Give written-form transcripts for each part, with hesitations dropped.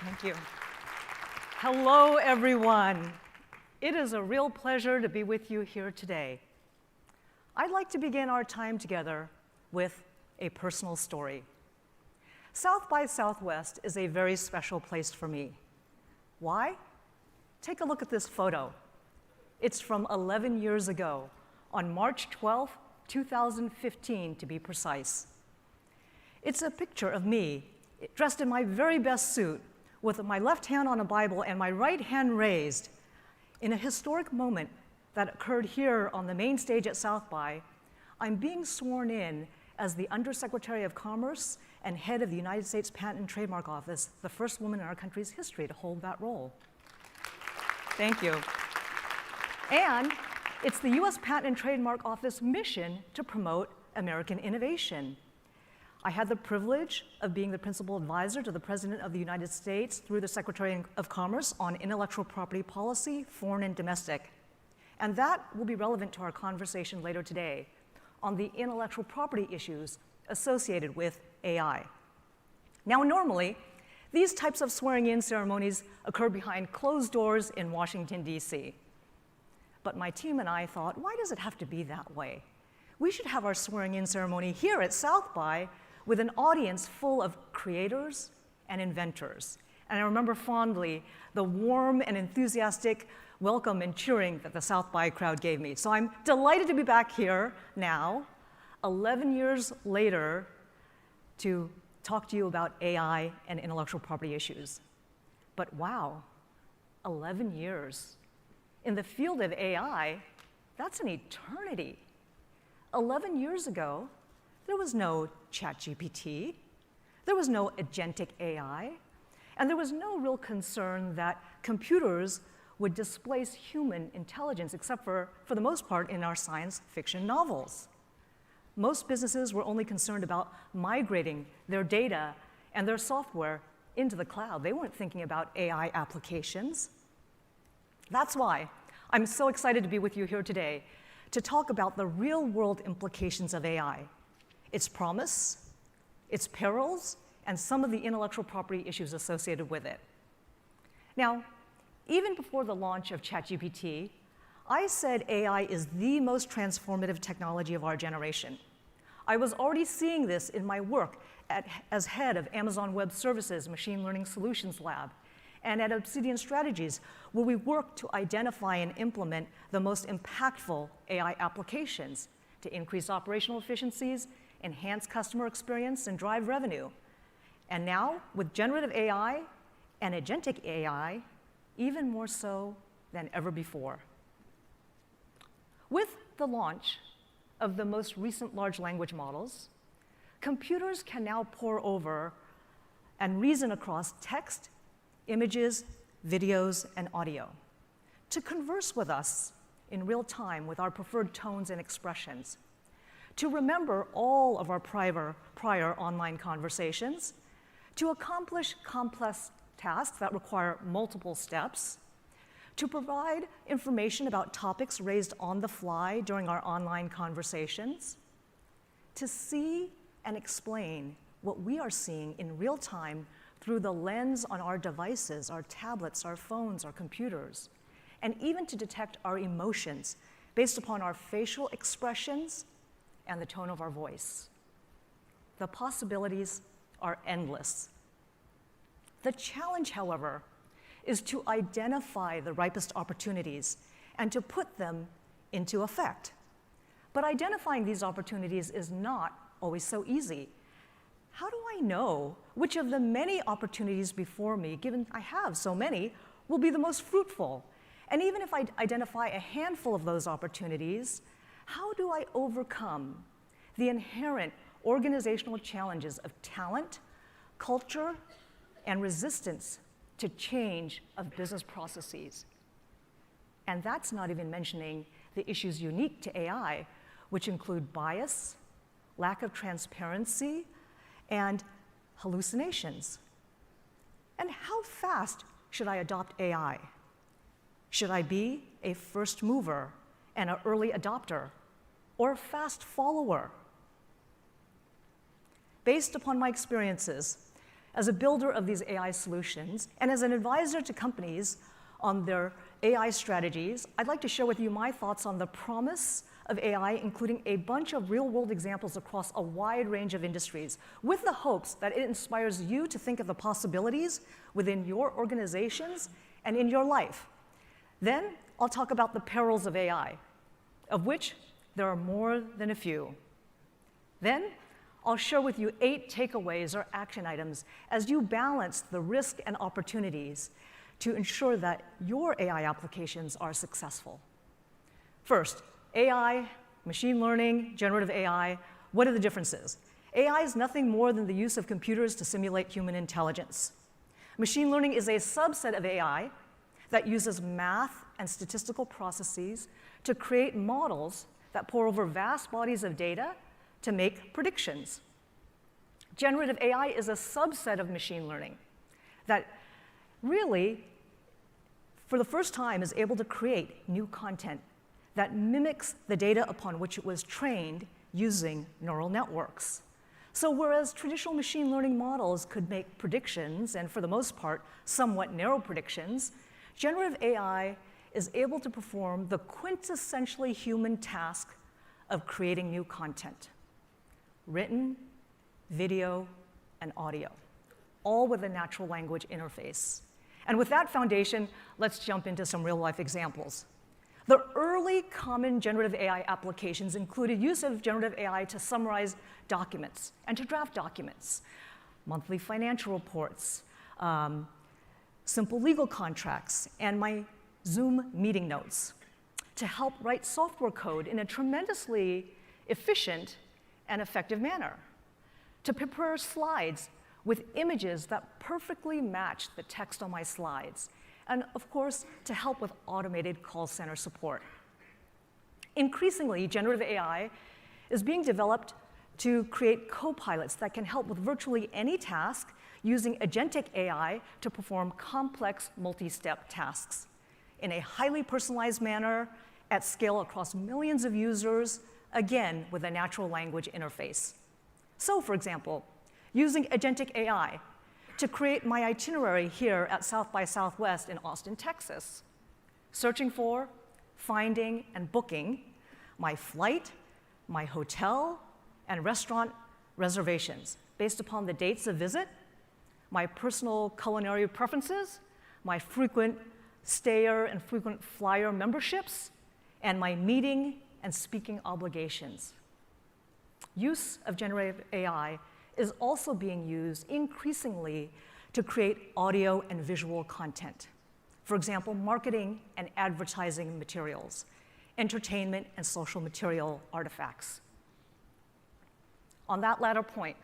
Thank you. Hello, everyone. It is a real pleasure to be with you here today. I'd like to begin our time together with a personal story. South by Southwest is a very special place for me. Why? Take a look at this photo. It's from 11 years ago, on March 12, 2015, to be precise. It's a picture of me, dressed in my very best suit, with my left hand on a Bible and my right hand raised, in a historic moment that occurred here on the main stage at South by. I'm being sworn in as the Undersecretary of Commerce and head of the United States Patent and Trademark Office, the first woman in our country's history to hold that role. Thank you. And it's the US Patent and Trademark Office mission to promote American innovation. I had the privilege of being the principal advisor to the President of the United States through the Secretary of Commerce on intellectual property policy, foreign and domestic. And that will be relevant to our conversation later today on the intellectual property issues associated with AI. Now, normally, these types of swearing-in ceremonies occur behind closed doors in Washington, D.C. But my team and I thought, why does it have to be that way? We should have our swearing-in ceremony here at South by with an audience full of creators and inventors. And I remember fondly the warm and enthusiastic welcome and cheering that the South by crowd gave me. So I'm delighted to be back here now, 11 years later, to talk to you about AI and intellectual property issues. But wow, 11 years. In the field of AI, that's an eternity. 11 years ago, there was no ChatGPT, there was no agentic AI, and there was no real concern that computers would displace human intelligence, except for the most part, in our science fiction novels. Most businesses were only concerned about migrating their data and their software into the cloud. They weren't thinking about AI applications. That's why I'm so excited to be with you here today to talk about the real-world implications of AI, its promise, its perils, and some of the intellectual property issues associated with it. Now, even before the launch of ChatGPT, I said AI is the most transformative technology of our generation. I was already seeing this in my work as head of Amazon Web Services Machine Learning Solutions Lab and at Obsidian Strategies, where we work to identify and implement the most impactful AI applications to increase operational efficiencies, enhance customer experience, and drive revenue. And now, with generative AI and agentic AI, even more so than ever before. With the launch of the most recent large language models, computers can now pore over and reason across text, images, videos, and audio to converse with us in real time with our preferred tones and expressions, to remember all of our prior online conversations, to accomplish complex tasks that require multiple steps, to provide information about topics raised on the fly during our online conversations, to see and explain what we are seeing in real time through the lens on our devices, our tablets, our phones, our computers, and even to detect our emotions based upon our facial expressions and the tone of our voice. The possibilities are endless. The challenge, however, is to identify the ripest opportunities and to put them into effect. But identifying these opportunities is not always so easy. How do I know which of the many opportunities before me, given I have so many, will be the most fruitful? And even if I identify a handful of those opportunities, how do I overcome the inherent organizational challenges of talent, culture, and resistance to change of business processes? And that's not even mentioning the issues unique to AI, which include bias, lack of transparency, and hallucinations. And how fast should I adopt AI? Should I be a first mover and an early adopter, or a fast follower? Based upon my experiences as a builder of these AI solutions and as an advisor to companies on their AI strategies, I'd like to share with you my thoughts on the promise of AI, including a bunch of real-world examples across a wide range of industries, with the hopes that it inspires you to think of the possibilities within your organizations and in your life. Then I'll talk about the perils of AI, of which there are more than a few. Then I'll share with you 8 takeaways or action items as you balance the risk and opportunities to ensure that your AI applications are successful. First, AI, machine learning, generative AI, what are the differences? AI is nothing more than the use of computers to simulate human intelligence. Machine learning is a subset of AI that uses math and statistical processes to create models that pore over vast bodies of data to make predictions. Generative AI is a subset of machine learning that really, for the first time, is able to create new content that mimics the data upon which it was trained using neural networks. So whereas traditional machine learning models could make predictions, and for the most part, somewhat narrow predictions, generative AI is able to perform the quintessentially human task of creating new content: written, video, and audio, all with a natural language interface. And with that foundation, let's jump into some real-life examples. The early common generative AI applications included use of generative AI to summarize documents and to draft documents, monthly financial reports, simple legal contracts, and my Zoom meeting notes, to help write software code in a tremendously efficient and effective manner, to prepare slides with images that perfectly match the text on my slides, and of course, to help with automated call center support. Increasingly, generative AI is being developed to create co-pilots that can help with virtually any task using agentic AI to perform complex multi-step tasks in a highly personalized manner at scale across millions of users, again, with a natural language interface. So, for example, using agentic AI to create my itinerary here at South by Southwest in Austin, Texas, searching for, finding, and booking my flight, my hotel, and restaurant reservations based upon the dates of visit, my personal culinary preferences, my frequent stayer and frequent flyer memberships, and my meeting and speaking obligations. Use of generative AI is also being used increasingly to create audio and visual content. For example, marketing and advertising materials, entertainment and social material artifacts. On that latter point,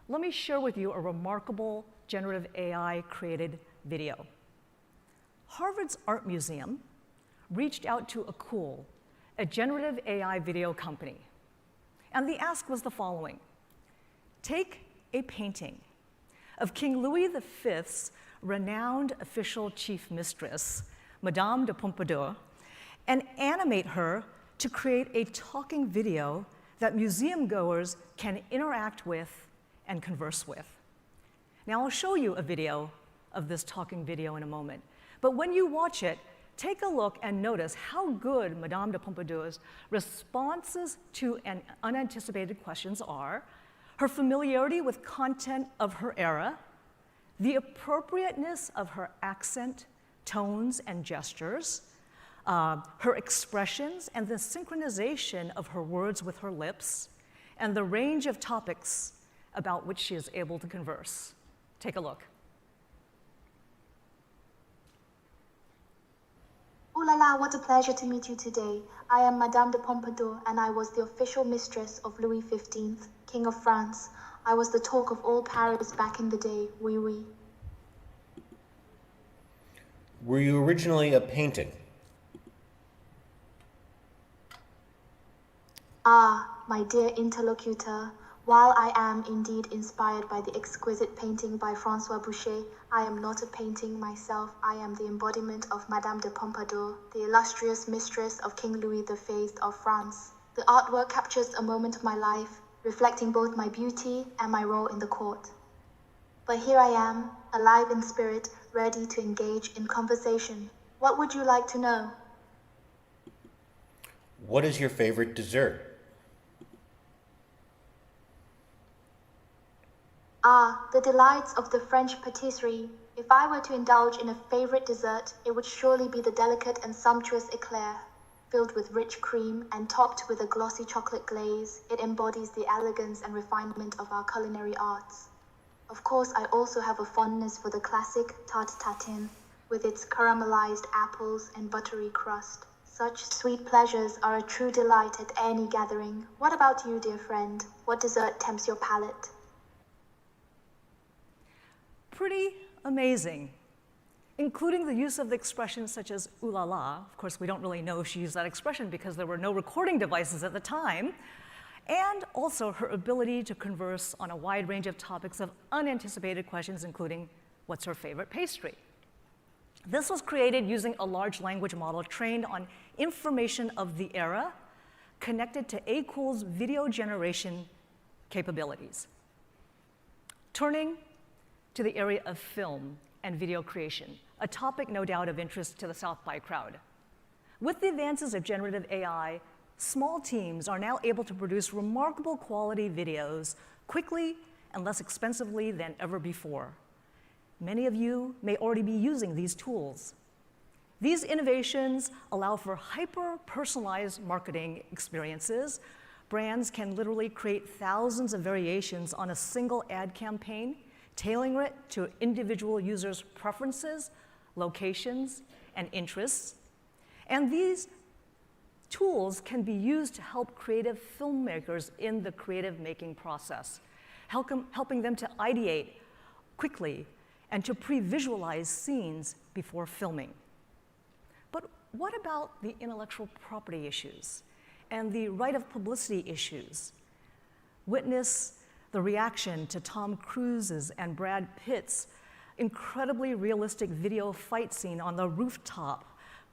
let me share with you a remarkable generative AI-created video. Harvard's Art Museum reached out to Acool, a generative AI video company, and the ask was the following: take a painting of King Louis V's renowned official chief mistress, Madame de Pompadour, and animate her to create a talking video that museum goers can interact with and converse with. Now, I'll show you a video of this talking video in a moment, but when you watch it, take a look and notice how good Madame de Pompadour's responses to unanticipated questions are, her familiarity with content of her era, the appropriateness of her accent, tones, and gestures, her expressions, and the synchronization of her words with her lips, and the range of topics about which she is able to converse. Take a look. Ooh la la, what a pleasure to meet you today. I am Madame de Pompadour, and I was the official mistress of Louis XV, King of France. I was the talk of all Paris back in the day, oui, oui. Were you originally a painting? Ah, my dear interlocutor, while I am indeed inspired by the exquisite painting by François Boucher, I am not a painting myself. I am the embodiment of Madame de Pompadour, the illustrious mistress of King Louis XV of France. The artwork captures a moment of my life, reflecting both my beauty and my role in the court. But here I am, alive in spirit, ready to engage in conversation. What would you like to know? What is your favorite dessert? Ah, the delights of the French patisserie. If I were to indulge in a favorite dessert, it would surely be the delicate and sumptuous eclair. Filled with rich cream and topped with a glossy chocolate glaze, it embodies the elegance and refinement of our culinary arts. Of course, I also have a fondness for the classic tarte tatin, with its caramelized apples and buttery crust. Such sweet pleasures are a true delight at any gathering. What about you, dear friend? What dessert tempts your palate? Pretty amazing, including the use of the expressions such as ooh la la. Of course, we don't really know if she used that expression because there were no recording devices at the time, and also her ability to converse on a wide range of topics of unanticipated questions, including what's her favorite pastry. This was created using a large language model trained on information of the era connected to A-Cool's video generation capabilities. Turning to the area of film and video creation, a topic no doubt of interest to the South by crowd. With the advances of generative AI, small teams are now able to produce remarkable quality videos quickly and less expensively than ever before. Many of you may already be using these tools. These innovations allow for hyper-personalized marketing experiences. Brands can literally create thousands of variations on a single ad campaign, tailoring it to individual users' preferences, locations, and interests. And these tools can be used to help creative filmmakers in the creative making process, helping them to ideate quickly and to pre-visualize scenes before filming. But what about the intellectual property issues and the right of publicity issues? Witness the reaction to Tom Cruise's and Brad Pitt's incredibly realistic video fight scene on the rooftop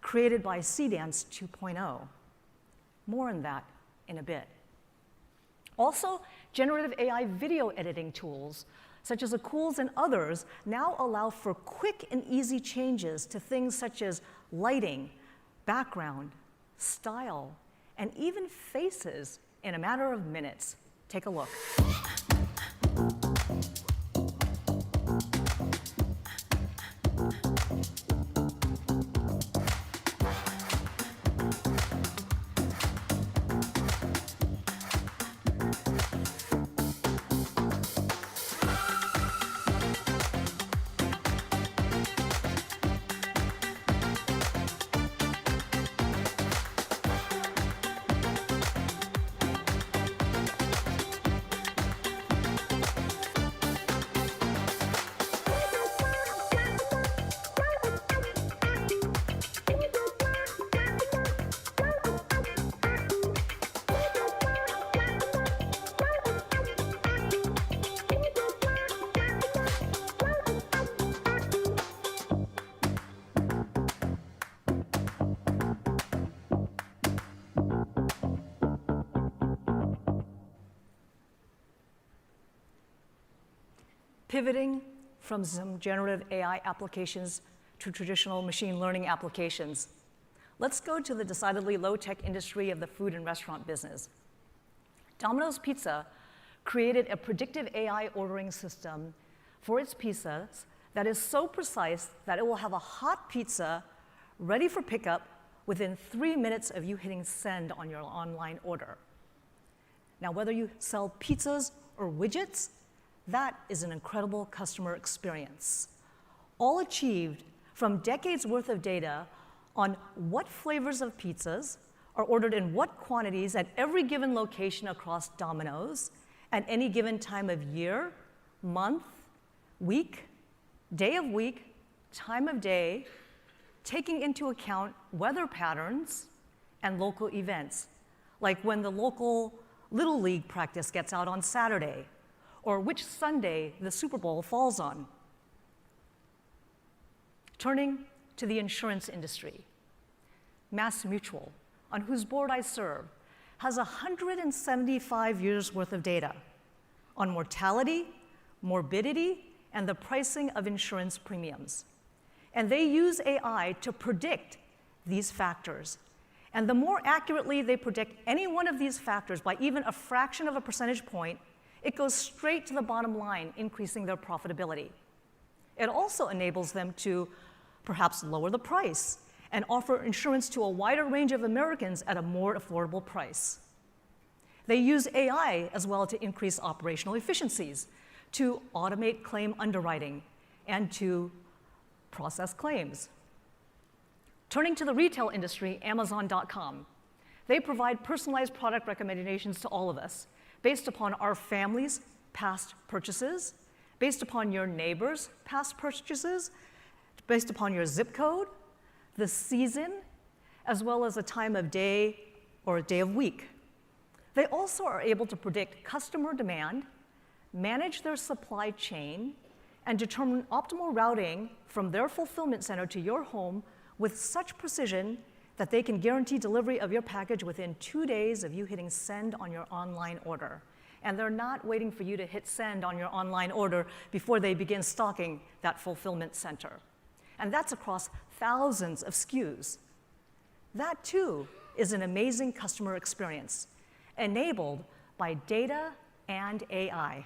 created by Seedance 2.0. More on that in a bit. Also, generative AI video editing tools, such as Cool's and others, now allow for quick and easy changes to things such as lighting, background, style, and even faces in a matter of minutes. Take a look. Pivoting from some generative AI applications to traditional machine learning applications, let's go to the decidedly low-tech industry of the food and restaurant business. Domino's Pizza created a predictive AI ordering system for its pizzas that is so precise that it will have a hot pizza ready for pickup within 3 minutes of you hitting send on your online order. Now, whether you sell pizzas or widgets, that is an incredible customer experience, all achieved from decades worth of data on what flavors of pizzas are ordered in what quantities at every given location across Domino's at any given time of year, month, week, day of week, time of day, taking into account weather patterns and local events, like when the local Little League practice gets out on Saturday, or which Sunday the Super Bowl falls on. Turning to the insurance industry, Mass Mutual, on whose board I serve, has 175 years worth of data on mortality, morbidity, and the pricing of insurance premiums. And they use AI to predict these factors. And the more accurately they predict any one of these factors by even a fraction of a percentage point, it goes straight to the bottom line, increasing their profitability. It also enables them to perhaps lower the price and offer insurance to a wider range of Americans at a more affordable price. They use AI as well to increase operational efficiencies, to automate claim underwriting, and to process claims. Turning to the retail industry, Amazon.com. They provide personalized product recommendations to all of us based upon our family's past purchases, based upon your neighbor's past purchases, based upon your zip code, the season, as well as a time of day or a day of week. They also are able to predict customer demand, manage their supply chain, and determine optimal routing from their fulfillment center to your home with such precision that they can guarantee delivery of your package within 2 days of you hitting send on your online order. And they're not waiting for you to hit send on your online order before they begin stocking that fulfillment center. And that's across thousands of SKUs. That too is an amazing customer experience, enabled by data and AI.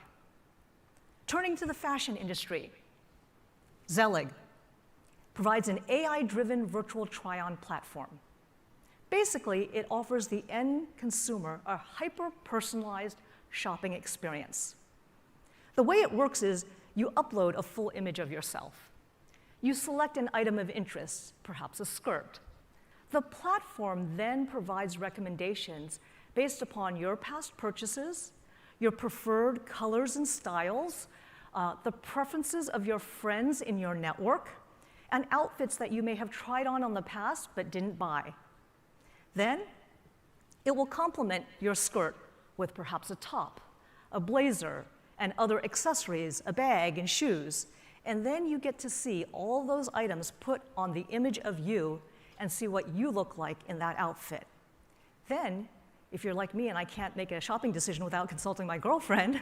Turning to the fashion industry, Zelig provides an AI-driven virtual try-on platform. Basically, it offers the end consumer a hyper-personalized shopping experience. The way it works is you upload a full image of yourself. You select an item of interest, perhaps a skirt. The platform then provides recommendations based upon your past purchases, your preferred colors and styles, the preferences of your friends in your network, and outfits that you may have tried on the past but didn't buy. Then, it will complement your skirt with perhaps a top, a blazer, and other accessories, a bag, and shoes. And then you get to see all those items put on the image of you and see what you look like in that outfit. Then, if you're like me and I can't make a shopping decision without consulting my girlfriend,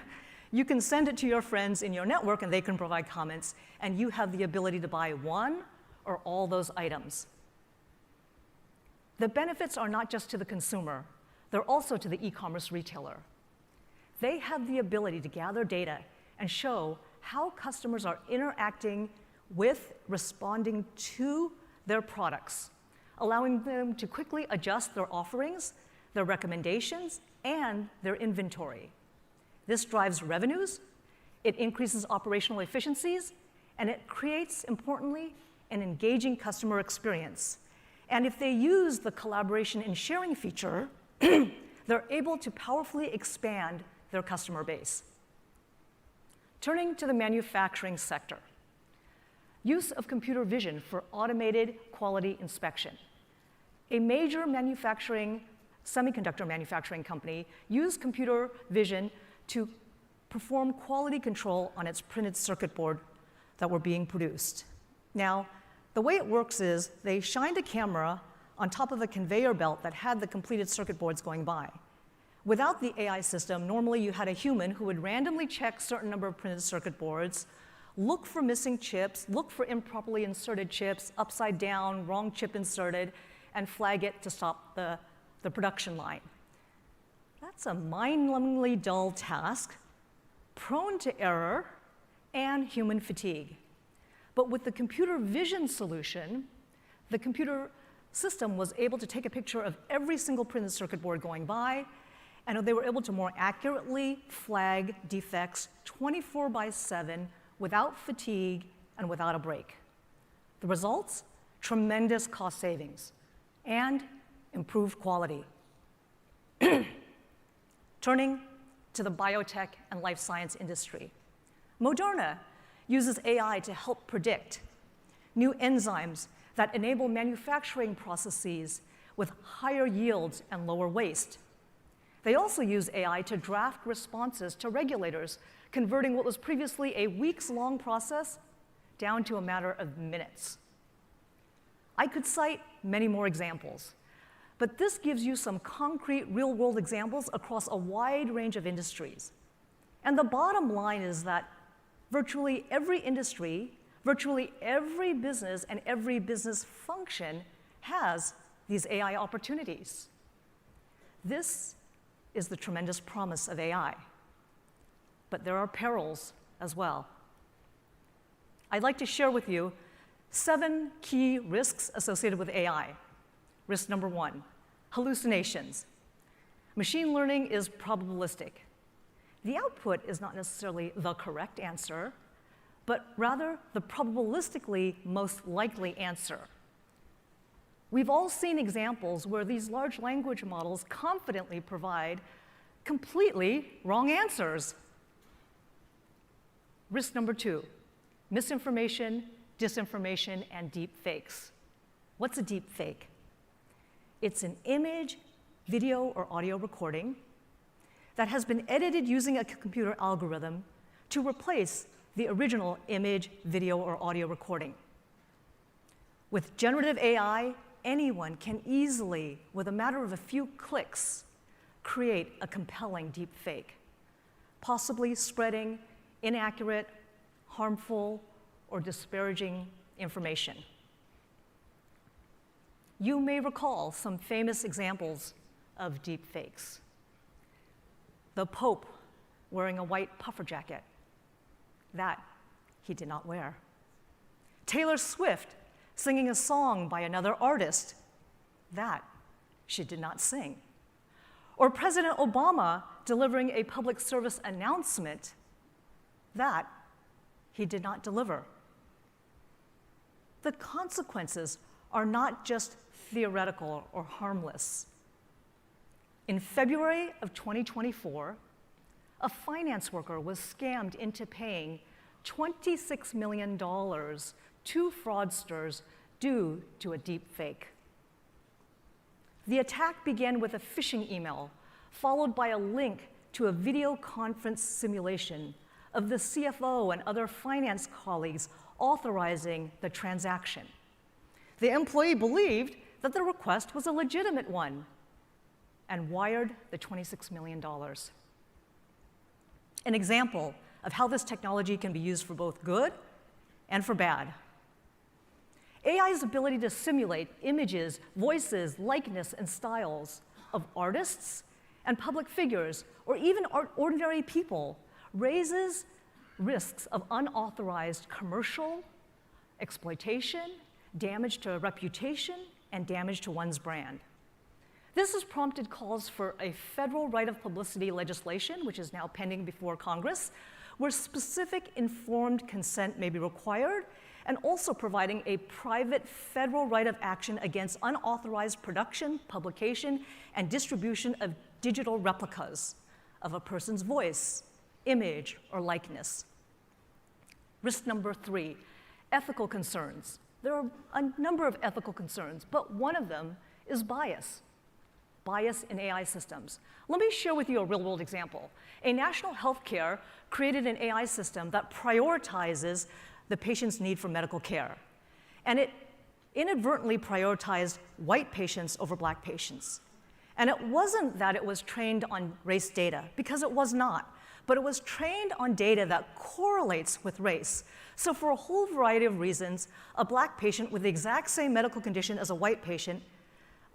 you can send it to your friends in your network and they can provide comments, and you have the ability to buy one or all those items. The benefits are not just to the consumer, they're also to the e-commerce retailer. They have the ability to gather data and show how customers are interacting with, responding to their products, allowing them to quickly adjust their offerings, their recommendations, and their inventory. This drives revenues, it increases operational efficiencies, and it creates, importantly, an engaging customer experience. And if they use the collaboration and sharing feature, they're able to powerfully expand their customer base. Turning to the manufacturing sector, use of computer vision for automated quality inspection. A major semiconductor manufacturing company used computer vision to perform quality control on its printed circuit board that were being produced. Now, the way it works is they shined a camera on top of a conveyor belt that had the completed circuit boards going by. Without the AI system, normally you had a human who would randomly check a certain number of printed circuit boards, look for missing chips, look for improperly inserted chips, upside down, wrong chip inserted, and flag it to stop the production line. That's a mind-numbingly dull task, prone to error, and human fatigue. But with the computer vision solution, the computer system was able to take a picture of every single printed circuit board going by, and they were able to more accurately flag defects 24/7 without fatigue and without a break. The results? Tremendous cost savings and improved quality. Turning to the biotech and life science industry. Moderna uses AI to help predict new enzymes that enable manufacturing processes with higher yields and lower waste. They also use AI to draft responses to regulators, converting what was previously a weeks-long process down to a matter of minutes. I could cite many more examples, but this gives you some concrete real-world examples across a wide range of industries. And the bottom line is that virtually every industry, virtually every business, and every business function has these AI opportunities. This is the tremendous promise of AI. But there are perils as well. I'd like to share with you 7 key risks associated with AI. Risk number 1, hallucinations. Machine learning is probabilistic. The output is not necessarily the correct answer, but rather the probabilistically most likely answer. We've all seen examples where these large language models confidently provide completely wrong answers. Risk number 2, misinformation, disinformation, and deep fakes. What's a deep fake? It's an image, video, or audio recording that has been edited using a computer algorithm to replace the original image, video, or audio recording. With generative AI, anyone can easily, with a matter of a few clicks, create a compelling deep fake, possibly spreading inaccurate, harmful, or disparaging information. You may recall some famous examples of deep fakes. The Pope wearing a white puffer jacket. That he did not wear. Taylor Swift singing a song by another artist. That she did not sing. Or President Obama delivering a public service announcement. That he did not deliver. The consequences are not just theoretical or harmless. In February of 2024, a finance worker was scammed into paying $26 million to fraudsters due to a deep fake. The attack began with a phishing email, followed by a link to a video conference simulation of the CFO and other finance colleagues authorizing the transaction. The employee believed that the request was a legitimate one and wired the $26 million. An example of how this technology can be used for both good and for bad. AI's ability to simulate images, voices, likeness, and styles of artists and public figures, or even ordinary people, raises risks of unauthorized commercial exploitation, damage to reputation, and damage to one's brand. This has prompted calls for a federal right of publicity legislation, which is now pending before Congress, where specific informed consent may be required, and also providing a private federal right of action against unauthorized production, publication, and distribution of digital replicas of a person's voice, image, or likeness. Risk number 3, ethical concerns. There are a number of ethical concerns, but one of them is bias. Bias in AI systems. Let me share with you a real-world example. A national healthcare created an AI system that prioritizes the patient's need for medical care. And it inadvertently prioritized white patients over black patients. And it wasn't that it was trained on race data, because it was not, but it was trained on data that correlates with race. So for a whole variety of reasons, a black patient with the exact same medical condition as a white patient,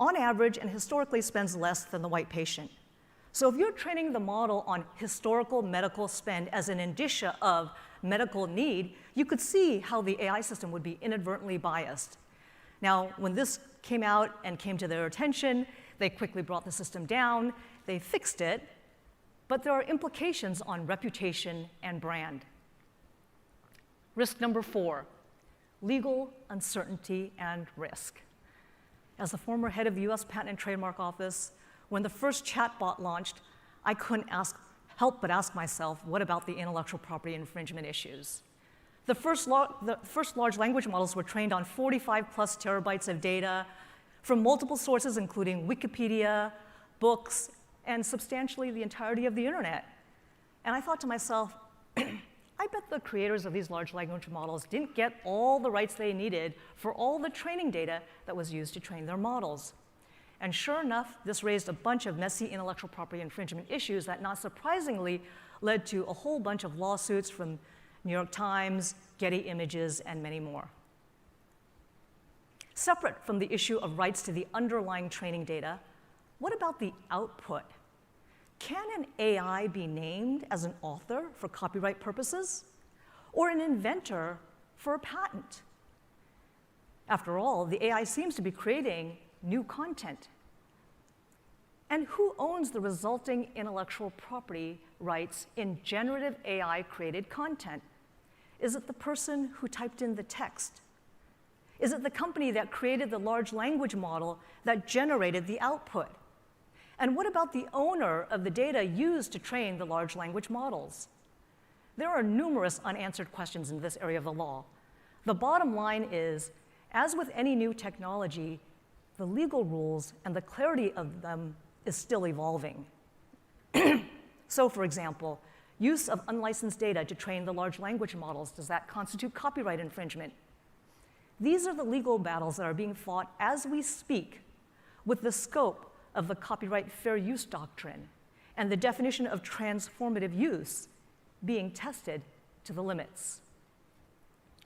on average and historically, spends less than the white patient. So if you're training the model on historical medical spend as an indicia of medical need, you could see how the AI system would be inadvertently biased. Now, when this came out and came to their attention, they quickly brought the system down, they fixed it, but there are implications on reputation and brand. Risk number 4, legal uncertainty and risk. As the former head of the US Patent and Trademark Office, when the first chatbot launched, I couldn't help but ask myself, what about the intellectual property infringement issues? The first large language models were trained on 45 plus terabytes of data from multiple sources, including Wikipedia, books, and substantially the entirety of the internet. And I thought to myself, I bet the creators of these large language models didn't get all the rights they needed for all the training data that was used to train their models. And sure enough, this raised a bunch of messy intellectual property infringement issues that, not surprisingly, led to a whole bunch of lawsuits from New York Times, Getty Images, and many more. Separate from the issue of rights to the underlying training data, what about the output? Can an AI be named as an author for copyright purposes, or an inventor for a patent? After all, the AI seems to be creating new content. And who owns the resulting intellectual property rights in generative AI-created content? Is it the person who typed in the text? Is it the company that created the large language model that generated the output? And what about the owner of the data used to train the large language models? There are numerous unanswered questions in this area of the law. The bottom line is, as with any new technology, the legal rules and the clarity of them is still evolving. So, for example, use of unlicensed data to train the large language models, does that constitute copyright infringement? These are the legal battles that are being fought as we speak, with the scope of the copyright fair use doctrine and the definition of transformative use being tested to the limits.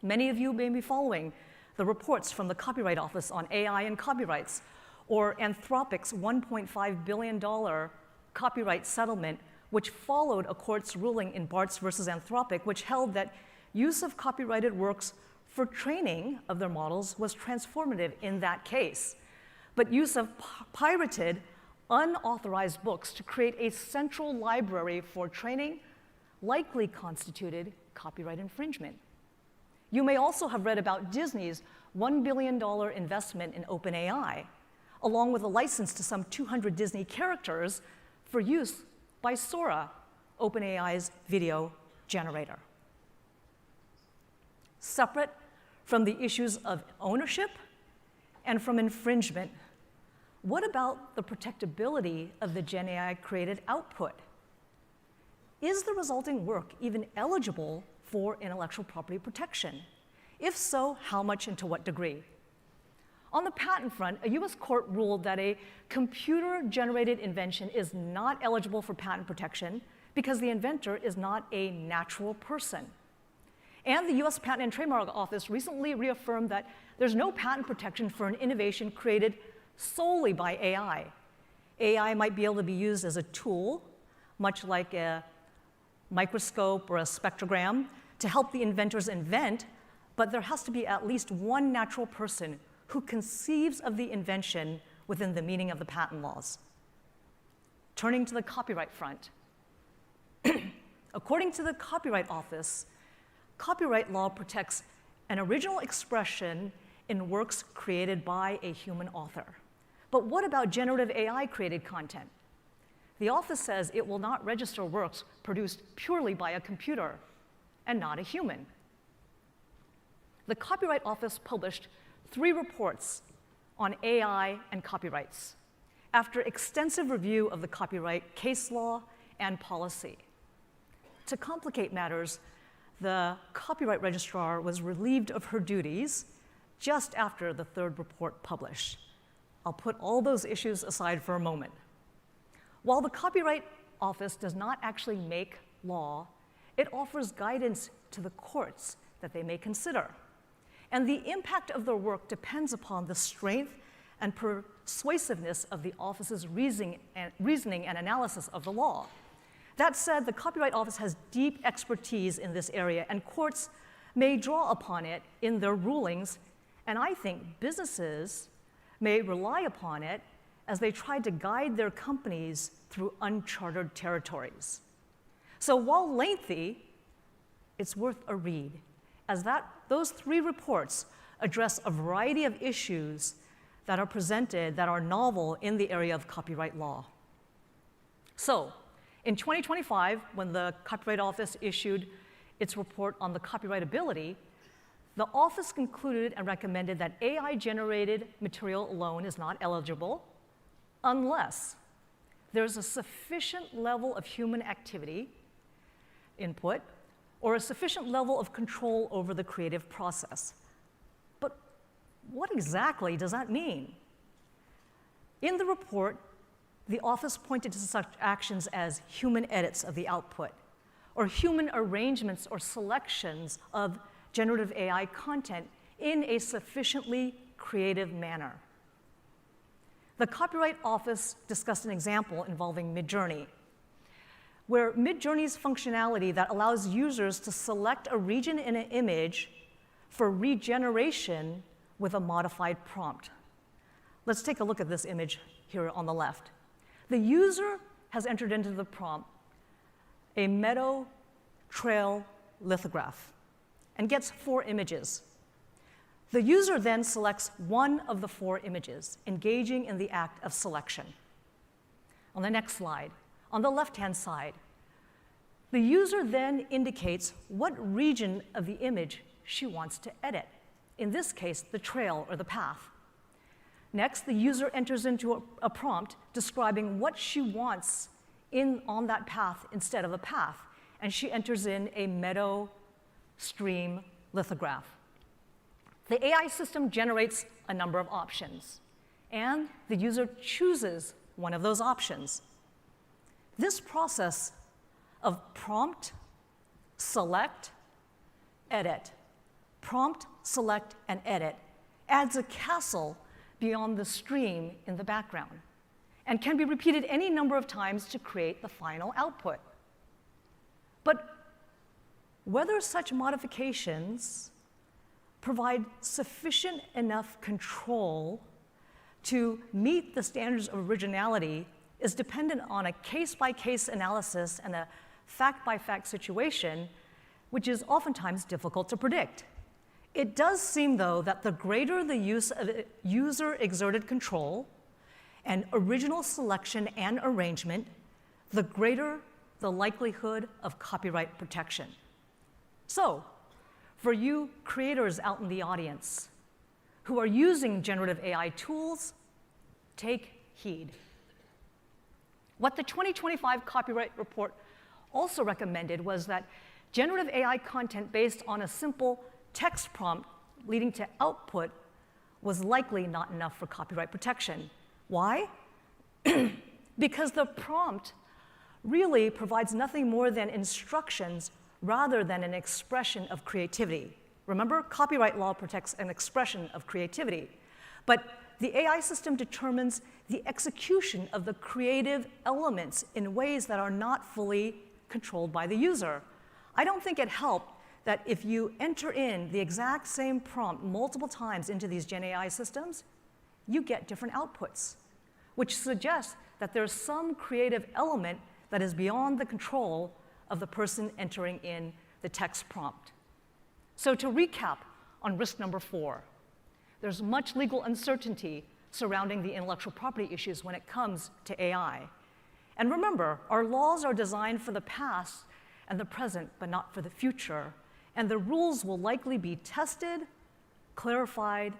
Many of you may be following the reports from the Copyright Office on AI and copyrights, or Anthropic's $1.5 billion copyright settlement, which followed a court's ruling in Bartz versus Anthropic, which held that use of copyrighted works for training of their models was transformative in that case. But use of pirated, unauthorized books to create a central library for training likely constituted copyright infringement. You may also have read about Disney's $1 billion investment in OpenAI, along with a license to some 200 Disney characters for use by Sora, OpenAI's video generator. Separate from the issues of ownership and from infringement, what about the protectability of the Gen AI created output? Is the resulting work even eligible for intellectual property protection? If so, how much and to what degree? On the patent front, a US court ruled that a computer-generated invention is not eligible for patent protection because the inventor is not a natural person. And the US Patent and Trademark Office recently reaffirmed that there's no patent protection for an innovation created solely by AI. AI might be able to be used as a tool, much like a microscope or a spectrogram, to help the inventors invent, but there has to be at least one natural person who conceives of the invention within the meaning of the patent laws. Turning to the copyright front. According to the Copyright Office, copyright law protects an original expression in works created by a human author. But what about generative AI-created content? The office says it will not register works produced purely by a computer and not a human. The Copyright Office published 3 reports on AI and copyrights after extensive review of the copyright case law and policy. To complicate matters, the copyright registrar was relieved of her duties just after the 3rd report published. I'll put all those issues aside for a moment. While the Copyright Office does not actually make law, it offers guidance to the courts that they may consider. And the impact of their work depends upon the strength and persuasiveness of the office's reasoning and analysis of the law. That said, the Copyright Office has deep expertise in this area, and courts may draw upon it in their rulings, and I think businesses may rely upon it as they try to guide their companies through uncharted territories. So while lengthy, it's worth a read, as those 3 reports address a variety of issues that are presented that are novel in the area of copyright law. So, in 2025, when the Copyright Office issued its report on the copyrightability, the office concluded and recommended that AI-generated material alone is not eligible unless there's a sufficient level of human activity, input, or a sufficient level of control over the creative process. But what exactly does that mean? In the report, the office pointed to such actions as human edits of the output, or human arrangements or selections of generative AI content in a sufficiently creative manner. The Copyright Office discussed an example involving Midjourney, where Midjourney's functionality that allows users to select a region in an image for regeneration with a modified prompt. Let's take a look at this image here on the left. The user has entered into the prompt a meadow trail lithograph and gets 4 images. The user then selects one of the 4 images, engaging in the act of selection. On the next slide, on the left-hand side, the user then indicates what region of the image she wants to edit, in this case, the trail or the path. Next, the user enters into a prompt describing what she wants on that path instead of a path, and she enters in a meadow stream lithograph. The AI system generates a number of options, and the user chooses one of those options. This process of prompt, select, edit, prompt, select, and edit adds a castle beyond the stream in the background and can be repeated any number of times to create the final output. But whether such modifications provide sufficient enough control to meet the standards of originality is dependent on a case-by-case analysis and a fact-by-fact situation, which is oftentimes difficult to predict. It does seem, though, that the greater the use of user-exerted control and original selection and arrangement, the greater the likelihood of copyright protection. So, for you creators out in the audience who are using generative AI tools, take heed. What the 2025 Copyright Report also recommended was that generative AI content based on a simple text prompt leading to output was likely not enough for copyright protection. Why? Because the prompt really provides nothing more than instructions rather than an expression of creativity. Remember, copyright law protects an expression of creativity. But the AI system determines the execution of the creative elements in ways that are not fully controlled by the user. I don't think it helped that if you enter in the exact same prompt multiple times into these Gen AI systems, you get different outputs, which suggests that there's some creative element that is beyond the control of the person entering in the text prompt. So to recap on risk number 4, there's much legal uncertainty surrounding the intellectual property issues when it comes to AI. And remember, our laws are designed for the past and the present, but not for the future. And the rules will likely be tested, clarified,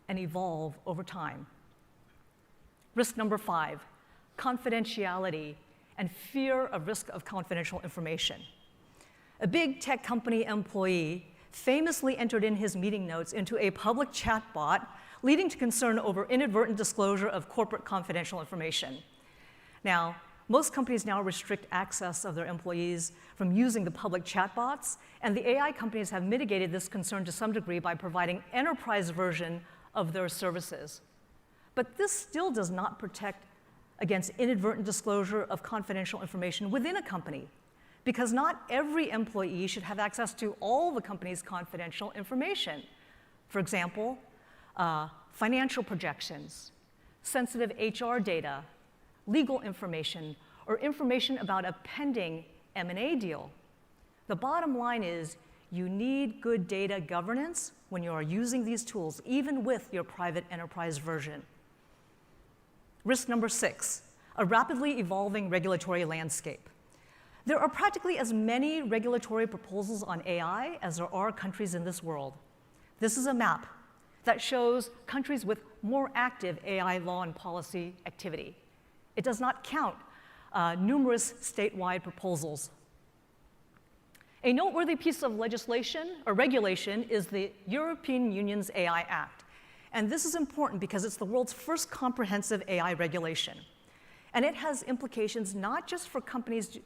and evolve over time. Risk number 5, confidentiality and fear of risk of confidential information. A big tech company employee famously entered in his meeting notes into a public chatbot, leading to concern over inadvertent disclosure of corporate confidential information. Now, most companies now restrict access of their employees from using the public chatbots, and the AI companies have mitigated this concern to some degree by providing enterprise version of their services. But this still does not protect against inadvertent disclosure of confidential information within a company, because not every employee should have access to all the company's confidential information. For example, financial projections, sensitive HR data, legal information, or information about a pending M&A deal. The bottom line is you need good data governance when you are using these tools, even with your private enterprise version. Risk number 6, a rapidly evolving regulatory landscape. There are practically as many regulatory proposals on AI as there are countries in this world. This is a map that shows countries with more active AI law and policy activity. It does not count numerous statewide proposals. A noteworthy piece of legislation or regulation is the European Union's AI Act. And this is important because it's the world's first comprehensive AI regulation. And it has implications not just for companies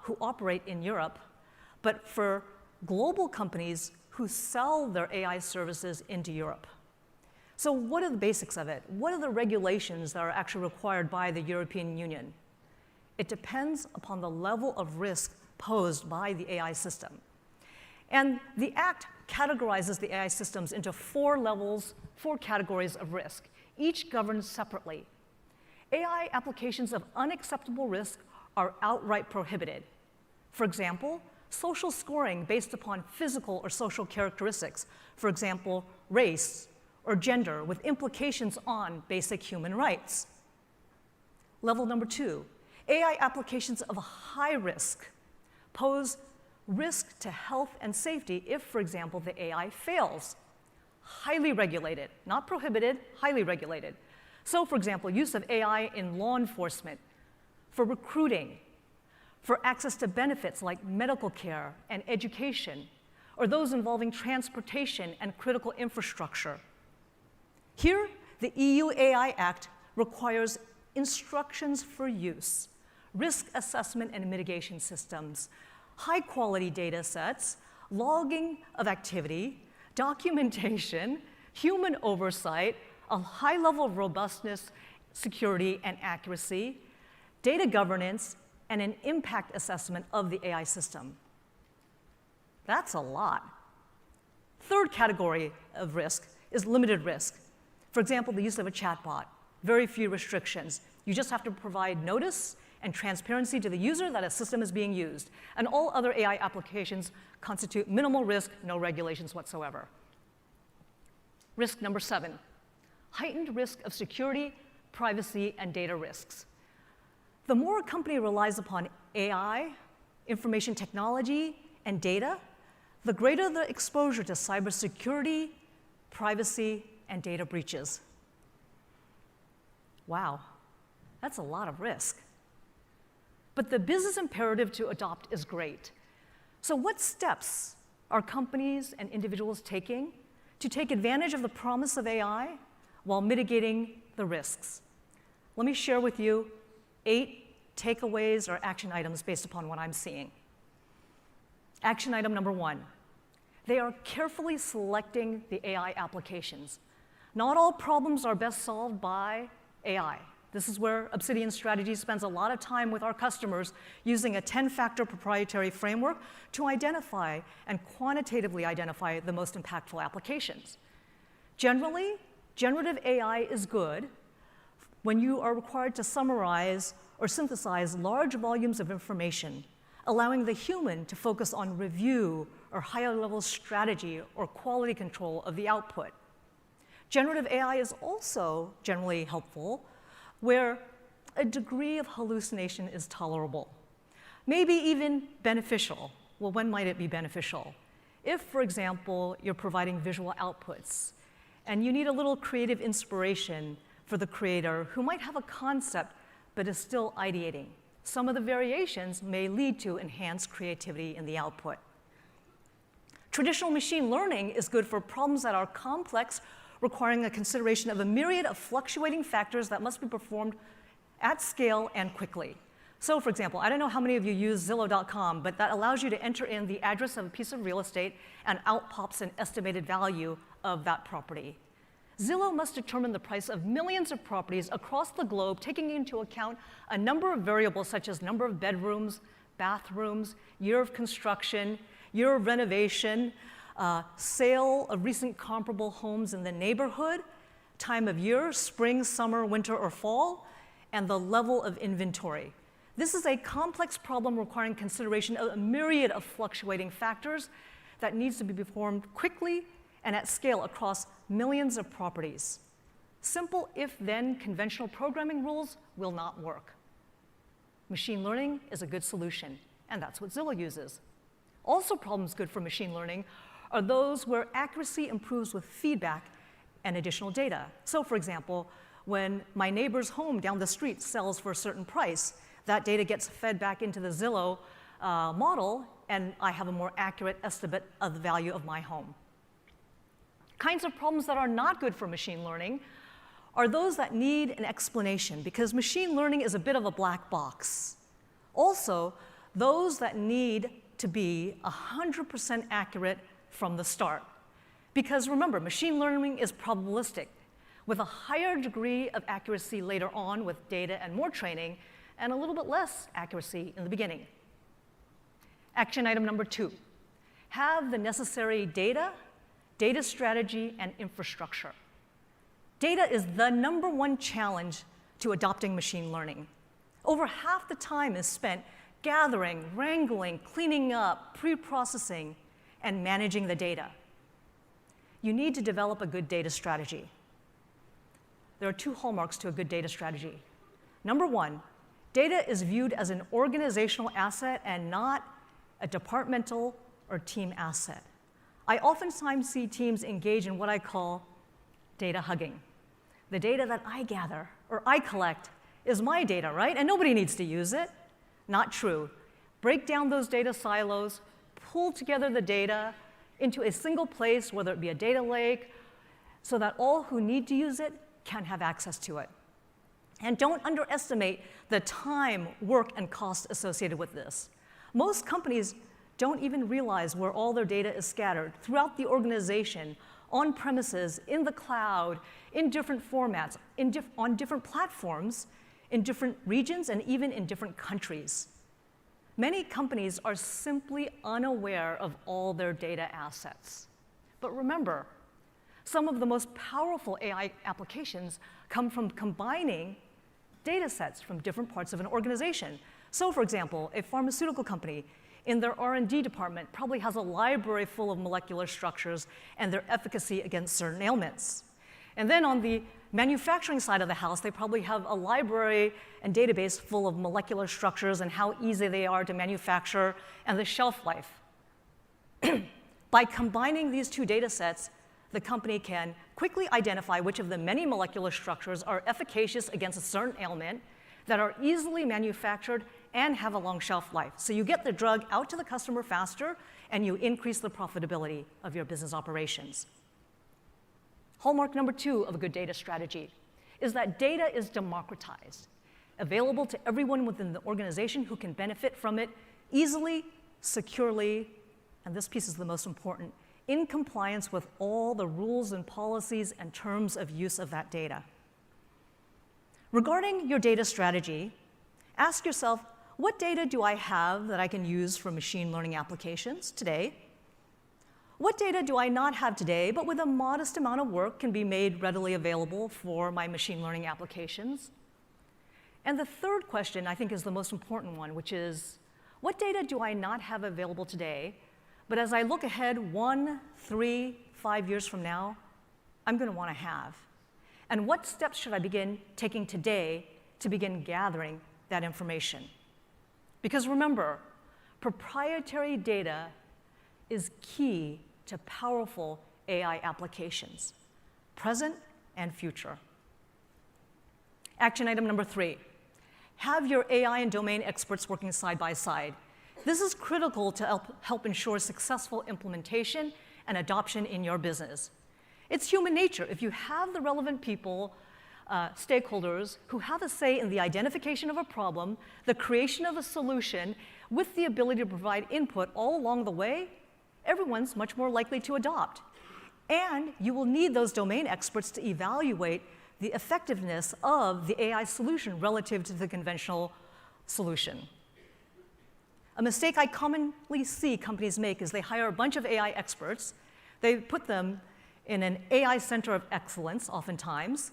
who operate in Europe, but for global companies who sell their AI services into Europe. So what are the basics of it? What are the regulations that are actually required by the European Union? It depends upon the level of risk posed by the AI system. And the Act categorizes the AI systems into 4 levels, 4 categories of risk, each governed separately. AI applications of unacceptable risk are outright prohibited. For example, social scoring based upon physical or social characteristics, for example, race or gender, with implications on basic human rights. Level number 2, AI applications of high risk pose risk to health and safety if, for example, the AI fails. Highly regulated, not prohibited, highly regulated. So, for example, use of AI in law enforcement, for recruiting, for access to benefits like medical care and education, or those involving transportation and critical infrastructure. Here, the EU AI Act requires instructions for use, risk assessment and mitigation systems, high-quality data sets, logging of activity, documentation, human oversight, a high level of robustness, security, and accuracy, data governance, and an impact assessment of the AI system. That's a lot. Third category of risk is limited risk. For example, the use of a chatbot. Very few restrictions. You just have to provide notice and transparency to the user that a system is being used. And all other AI applications constitute minimal risk, no regulations whatsoever. Risk number 7, heightened risk of security, privacy, and data risks. The more a company relies upon AI, information technology, and data, the greater the exposure to cybersecurity, privacy, and data breaches. Wow, that's a lot of risk. But the business imperative to adopt is great. So what steps are companies and individuals taking to take advantage of the promise of AI while mitigating the risks? Let me share with you 8 takeaways or action items based upon what I'm seeing. Action item number 1, they are carefully selecting the AI applications. Not all problems are best solved by AI. This is where Obsidian Strategies spends a lot of time with our customers using a 10-factor proprietary framework to identify and quantitatively identify the most impactful applications. Generally, generative AI is good when you are required to summarize or synthesize large volumes of information, allowing the human to focus on review or higher-level strategy or quality control of the output. Generative AI is also generally helpful where a degree of hallucination is tolerable, maybe even beneficial. Well, when might it be beneficial? If, for example, you're providing visual outputs and you need a little creative inspiration for the creator who might have a concept but is still ideating. Some of the variations may lead to enhanced creativity in the output. Traditional machine learning is good for problems that are complex, requiring a consideration of a myriad of fluctuating factors that must be performed at scale and quickly. So, for example, I don't know how many of you use Zillow.com, but that allows you to enter in the address of a piece of real estate and out pops an estimated value of that property. Zillow must determine the price of millions of properties across the globe, taking into account a number of variables such as number of bedrooms, bathrooms, year of construction, year of renovation, sale of recent comparable homes in the neighborhood, time of year, spring, summer, winter, or fall, and the level of inventory. This is a complex problem requiring consideration of a myriad of fluctuating factors that needs to be performed quickly and at scale across millions of properties. Simple if-then conventional programming rules will not work. Machine learning is a good solution, and that's what Zillow uses. Also, problems good for machine learning are those where accuracy improves with feedback and additional data. So, for example, when my neighbor's home down the street sells for a certain price, that data gets fed back into the Zillow model, and I have a more accurate estimate of the value of my home. Kinds of problems that are not good for machine learning are those that need an explanation, because machine learning is a bit of a black box. Also, those that need to be 100% accurate from the start. Because remember, machine learning is probabilistic, with a higher degree of accuracy later on with data and more training, and a little bit less accuracy in the beginning. Action item number 2, have the necessary data strategy, and infrastructure. Data is the #1 challenge to adopting machine learning. Over half the time is spent gathering, wrangling, cleaning up, pre-processing, and managing the data. You need to develop a good data strategy. There are 2 hallmarks to a good data strategy. Number 1, data is viewed as an organizational asset and not a departmental or team asset. I oftentimes see teams engage in what I call data hugging. The data that I gather or I collect is my data, right? And nobody needs to use it. Not true. Break down those data silos, pull together the data into a single place, whether it be a data lake, so that all who need to use it can have access to it. And don't underestimate the time, work, and cost associated with this. Most companies don't even realize where all their data is scattered throughout the organization, on premises, in the cloud, in different formats, on different platforms, in different regions, and even in different countries. Many companies are simply unaware of all their data assets. But remember, some of the most powerful AI applications come from combining data sets from different parts of an organization. So, for example, a pharmaceutical company in their R&D department probably has a library full of molecular structures and their efficacy against certain ailments. And then on the manufacturing side of the house, they probably have a library and database full of molecular structures and how easy they are to manufacture and the shelf life. By combining these 2 data sets, the company can quickly identify which of the many molecular structures are efficacious against a certain ailment, that are easily manufactured and have a long shelf life. So you get the drug out to the customer faster, and you increase the profitability of your business operations. Hallmark number 2 of a good data strategy is that data is democratized, available to everyone within the organization who can benefit from it easily, securely, and this piece is the most important, in compliance with all the rules and policies and terms of use of that data. Regarding your data strategy, ask yourself, what data do I have that I can use for machine learning applications today? What data do I not have today, but with a modest amount of work can be made readily available for my machine learning applications? And the third question, I think, is the most important one, which is, what data do I not have available today, but as I look ahead 1, 3, 5 years from now, I'm going to want to have? And what steps should I begin taking today to begin gathering that information? Because remember, proprietary data is key to powerful AI applications, present and future. Action item number 3, have your AI and domain experts working side by side. This is critical to help ensure successful implementation and adoption in your business. It's human nature. If you have the relevant people, stakeholders who have a say in the identification of a problem, the creation of a solution, with the ability to provide input all along the way, everyone's much more likely to adopt. And you will need those domain experts to evaluate the effectiveness of the AI solution relative to the conventional solution. A mistake I commonly see companies make is they hire a bunch of AI experts, they put them in an AI center of excellence, oftentimes.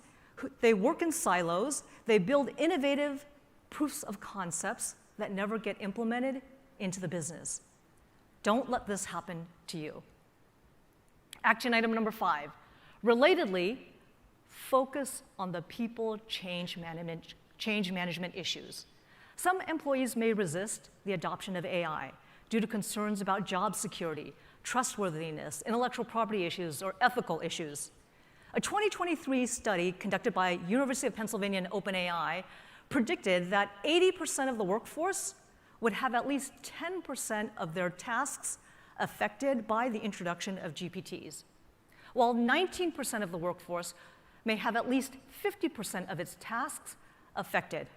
They work in silos. They build innovative proofs of concepts that never get implemented into the business. Don't let this happen to you. Action item number 5. Relatedly, focus on the people change management issues. Some employees may resist the adoption of AI due to concerns about job security, trustworthiness, intellectual property issues, or ethical issues. A 2023 study conducted by University of Pennsylvania and OpenAI predicted that 80% of the workforce would have at least 10% of their tasks affected by the introduction of GPTs, while 19% of the workforce may have at least 50% of its tasks affected.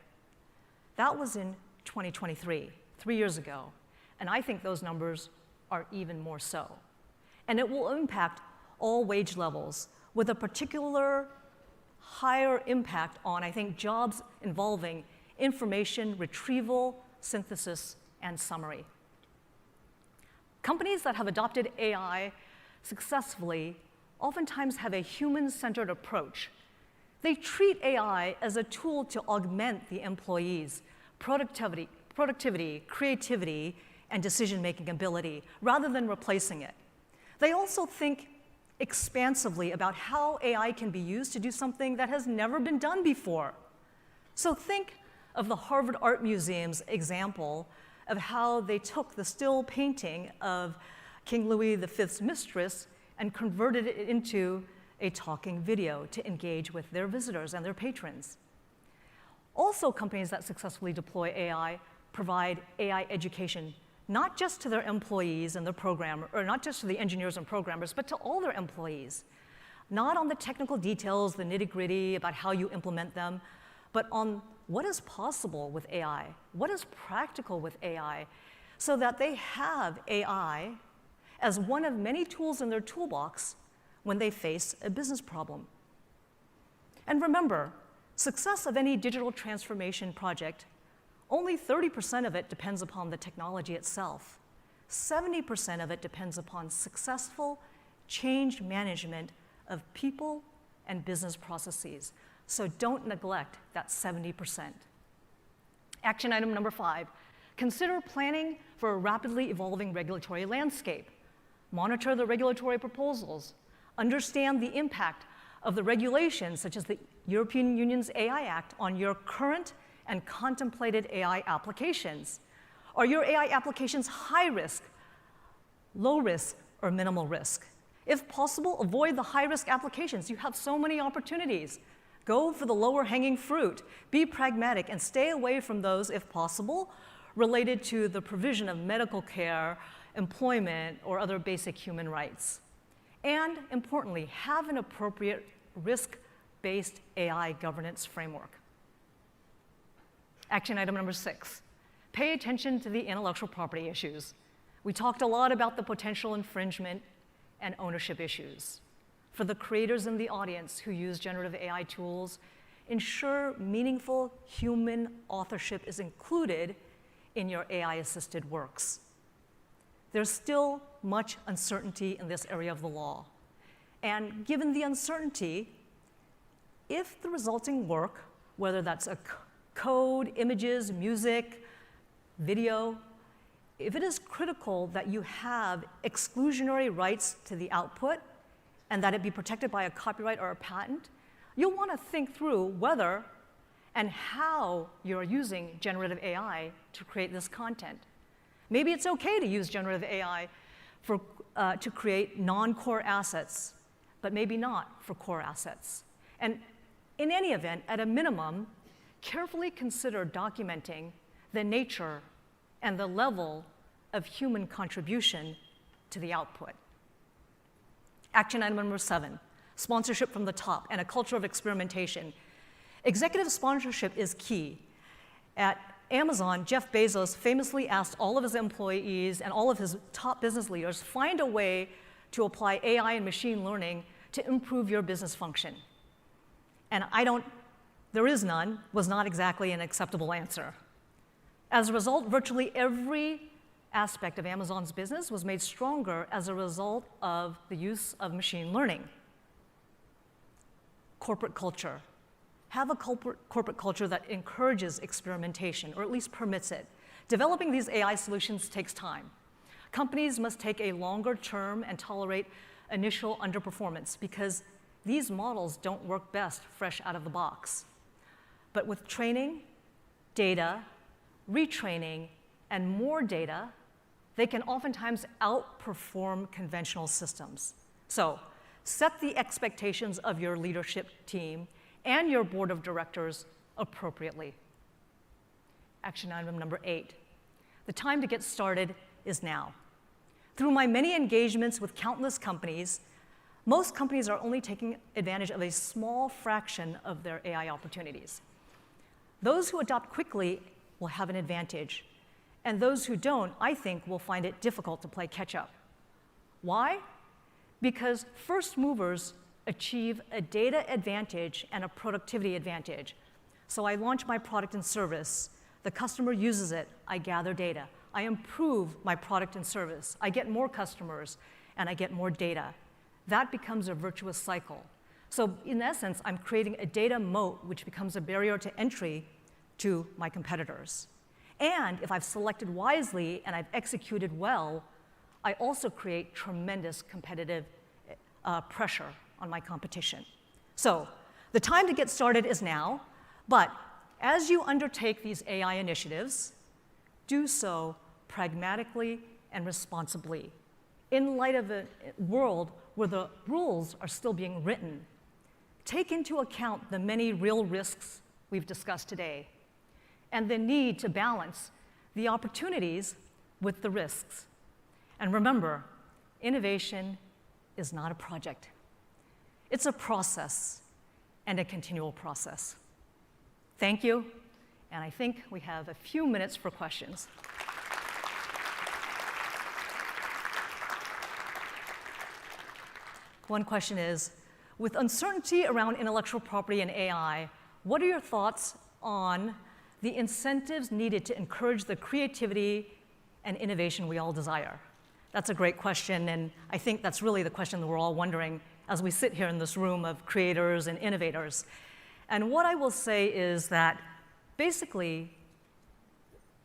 That was in 2023. 3 years ago, and I think those numbers are even more so. And it will impact all wage levels, with a particular higher impact on, I think, jobs involving information retrieval, synthesis, and summary. Companies that have adopted AI successfully oftentimes have a human-centered approach. They treat AI as a tool to augment the employees' productivity, creativity, and decision-making ability, rather than replacing it. They also think expansively about how AI can be used to do something that has never been done before. So think of the Harvard Art Museum's example of how they took the still painting of King Louis V's mistress and converted it into a talking video to engage with their visitors and their patrons. Also, companies that successfully deploy AI provide AI education, not just to their employees and their programmers, or not just to the engineers and programmers, but to all their employees. Not on the technical details, the nitty-gritty about how you implement them, but on what is possible with AI, what is practical with AI, so that they have AI as one of many tools in their toolbox when they face a business problem. And remember, success of any digital transformation project, only 30% of it depends upon the technology itself. 70% of it depends upon successful change management of people and business processes. So don't neglect that 70%. Action item number 5, consider planning for a rapidly evolving regulatory landscape. Monitor the regulatory proposals. Understand the impact of the regulations, such as the European Union's AI Act, on your current and contemplated AI applications. Are your AI applications high risk, low risk, or minimal risk? If possible, avoid the high-risk applications. You have so many opportunities. Go for the lower hanging fruit. Be pragmatic and stay away from those, if possible, related to the provision of medical care, employment, or other basic human rights. And importantly, have an appropriate risk-based AI governance framework. Action item number 6, pay attention to the intellectual property issues. We talked a lot about the potential infringement and ownership issues. For the creators in the audience who use generative AI tools, ensure meaningful human authorship is included in your AI-assisted works. There's still much uncertainty in this area of the law. And given the uncertainty, if the resulting work, whether that's a code, images, music, video, if it is critical that you have exclusionary rights to the output and that it be protected by a copyright or a patent, you'll want to think through whether and how you're using generative AI to create this content. Maybe it's okay to use generative AI to create non-core assets, but maybe not for core assets. And in any event, at a minimum, carefully consider documenting the nature and the level of human contribution to the output. Action item number 7, sponsorship from the top and a culture of experimentation. Executive sponsorship is key. At Amazon, Jeff Bezos famously asked all of his employees and all of his top business leaders, find a way to apply AI and machine learning to improve your business function. And there is none, was not exactly an acceptable answer. As a result, virtually every aspect of Amazon's business was made stronger as a result of the use of machine learning. Corporate culture. Have a corporate culture that encourages experimentation, or at least permits it. Developing these AI solutions takes time. Companies must take a longer term and tolerate initial underperformance because these models don't work best fresh out of the box. But with training, data, retraining, and more data, they can oftentimes outperform conventional systems. So set the expectations of your leadership team and your board of directors appropriately. Action item number 8. The time to get started is now. Through my many engagements with countless companies, most companies are only taking advantage of a small fraction of their AI opportunities. Those who adopt quickly will have an advantage, And those who don't, I think, will find it difficult to play catch-up. Why? Because first movers achieve a data advantage and a productivity advantage. So I launch my product and service. The customer uses it. I gather data. I improve my product and service. I get more customers, and I get more data. That becomes a virtuous cycle. So in essence, I'm creating a data moat, which becomes a barrier to entry to my competitors. And if I've selected wisely and I've executed well, I also create tremendous competitive pressure on my competition. So the time to get started is now, but as you undertake these AI initiatives, do so pragmatically and responsibly, in light of a world where the rules are still being written. Take into account the many real risks we've discussed today, and the need to balance the opportunities with the risks. And remember, innovation is not a project. It's a process, and a continual process. Thank you, and I think we have a few minutes for questions. One question is, with uncertainty around intellectual property and AI, what are your thoughts on the incentives needed to encourage the creativity and innovation we all desire? That's a great question, and I think that's really the question that we're all wondering as we sit here in this room of creators and innovators. And what I will say is that basically,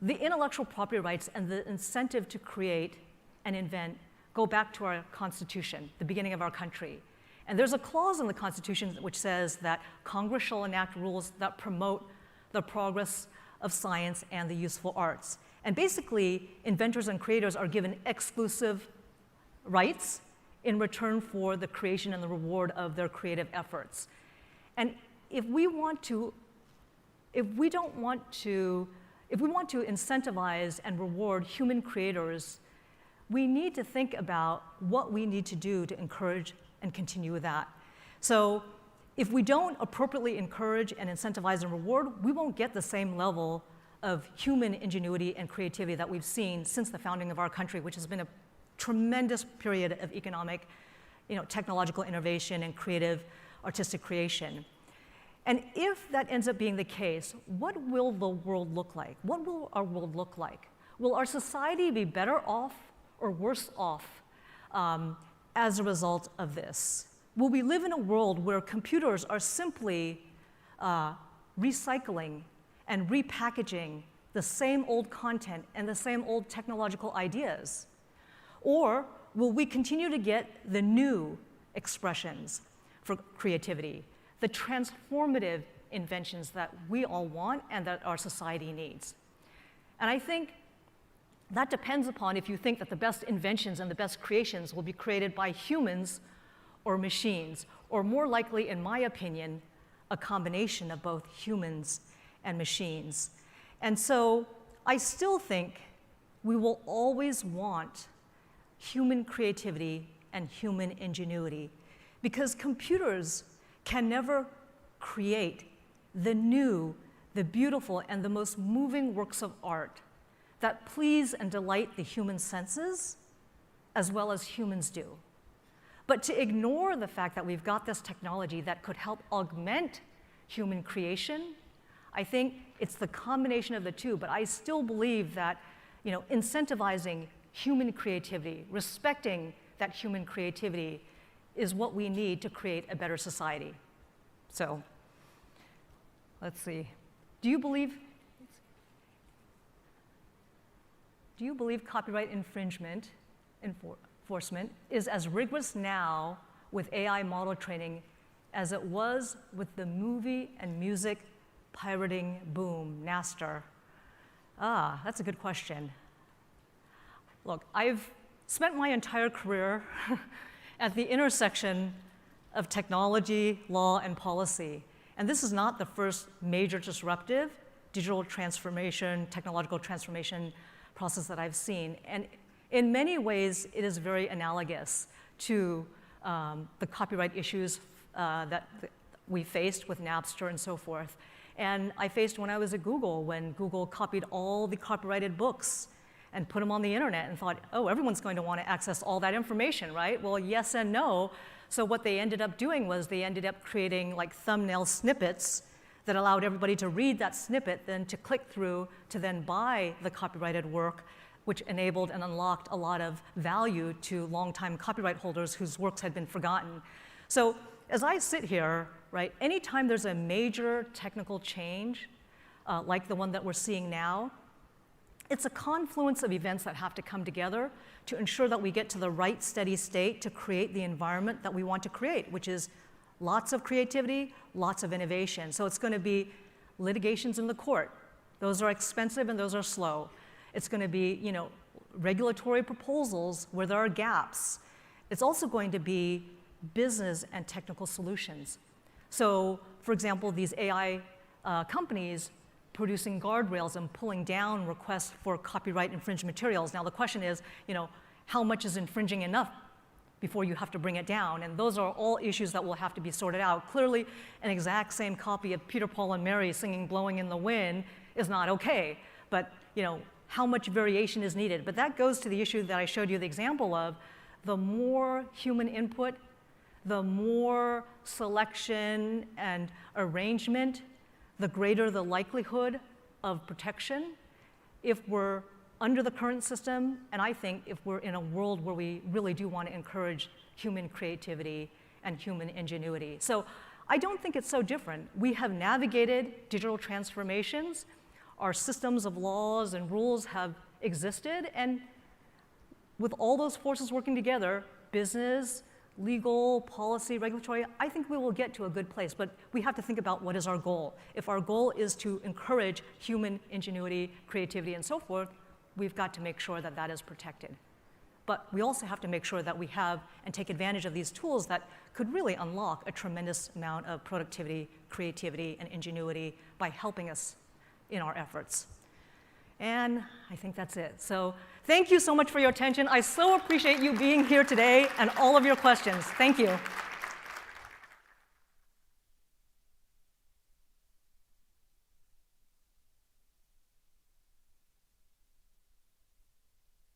the intellectual property rights and the incentive to create and invent go back to our Constitution, the beginning of our country. And there's a clause in the Constitution which says that Congress shall enact rules that promote the progress of science and the useful arts. And basically, inventors and creators are given exclusive rights in return for the creation and the reward of their creative efforts. And if we want to incentivize and reward human creators, we need to think about what we need to do to encourage and continue with that. So if we don't appropriately encourage and incentivize and reward, we won't get the same level of human ingenuity and creativity that we've seen since the founding of our country, which has been a tremendous period of economic, technological innovation and creative, artistic creation. And if that ends up being the case, what will the world look like? What will our world look like? Will our society be better off or worse off as a result of this? Will we live in a world where computers are simply recycling and repackaging the same old content and the same old technological ideas? Or will we continue to get the new expressions for creativity, the transformative inventions that we all want and that our society needs? And I think that depends upon if you think that the best inventions and the best creations will be created by humans or machines, or more likely, in my opinion, a combination of both humans and machines. And so I still think we will always want human creativity and human ingenuity, because computers can never create the new, the beautiful, and the most moving works of art that please and delight the human senses as well as humans do. But to ignore the fact that we've got this technology that could help augment human creation, I think it's the combination of the two. But I still believe that incentivizing human creativity, respecting that human creativity, is what we need to create a better society. So let's see. Do you believe copyright infringement enforcement is as rigorous now with AI model training as it was with the movie and music pirating boom, Napster? That's a good question. Look, I've spent my entire career at the intersection of technology, law, and policy. And this is not the first major disruptive digital transformation, technological transformation process that I've seen. And in many ways, it is very analogous to the copyright issues that we faced with Napster and so forth. And I faced when I was at Google, when Google copied all the copyrighted books and put them on the internet and thought, oh, everyone's going to want to access all that information, right? Well, yes and no. So what they ended up doing was they ended up creating like thumbnail snippets that allowed everybody to read that snippet, then to click through to then buy the copyrighted work, which enabled and unlocked a lot of value to longtime copyright holders whose works had been forgotten. So as I sit here, right, anytime there's a major technical change, like the one that we're seeing now, it's a confluence of events that have to come together to ensure that we get to the right steady state to create the environment that we want to create, which is lots of creativity, lots of innovation. So it's going to be litigations in the court. Those are expensive and those are slow. It's going to be, regulatory proposals where there are gaps. It's also going to be business and technical solutions. So, for example, these AI companies producing guardrails and pulling down requests for copyright infringed materials. Now the question is, how much is infringing enough before you have to bring it down? And those are all issues that will have to be sorted out. Clearly, an exact same copy of Peter, Paul, and Mary singing Blowing in the Wind is not okay. But, how much variation is needed? But that goes to the issue that I showed you the example of. The more human input, the more selection and arrangement, the greater the likelihood of protection if we're under the current system, and I think if we're in a world where we really do want to encourage human creativity and human ingenuity. So I don't think it's so different. We have navigated digital transformations. Our systems of laws and rules have existed, and with all those forces working together, business, legal, policy, regulatory, I think we will get to a good place, but we have to think about what is our goal. If our goal is to encourage human ingenuity, creativity, and so forth, we've got to make sure that that is protected. But we also have to make sure that we have and take advantage of these tools that could really unlock a tremendous amount of productivity, creativity, and ingenuity by helping us in our efforts. And I think that's it. So thank you so much for your attention. I so appreciate you being here today and all of your questions. Thank you.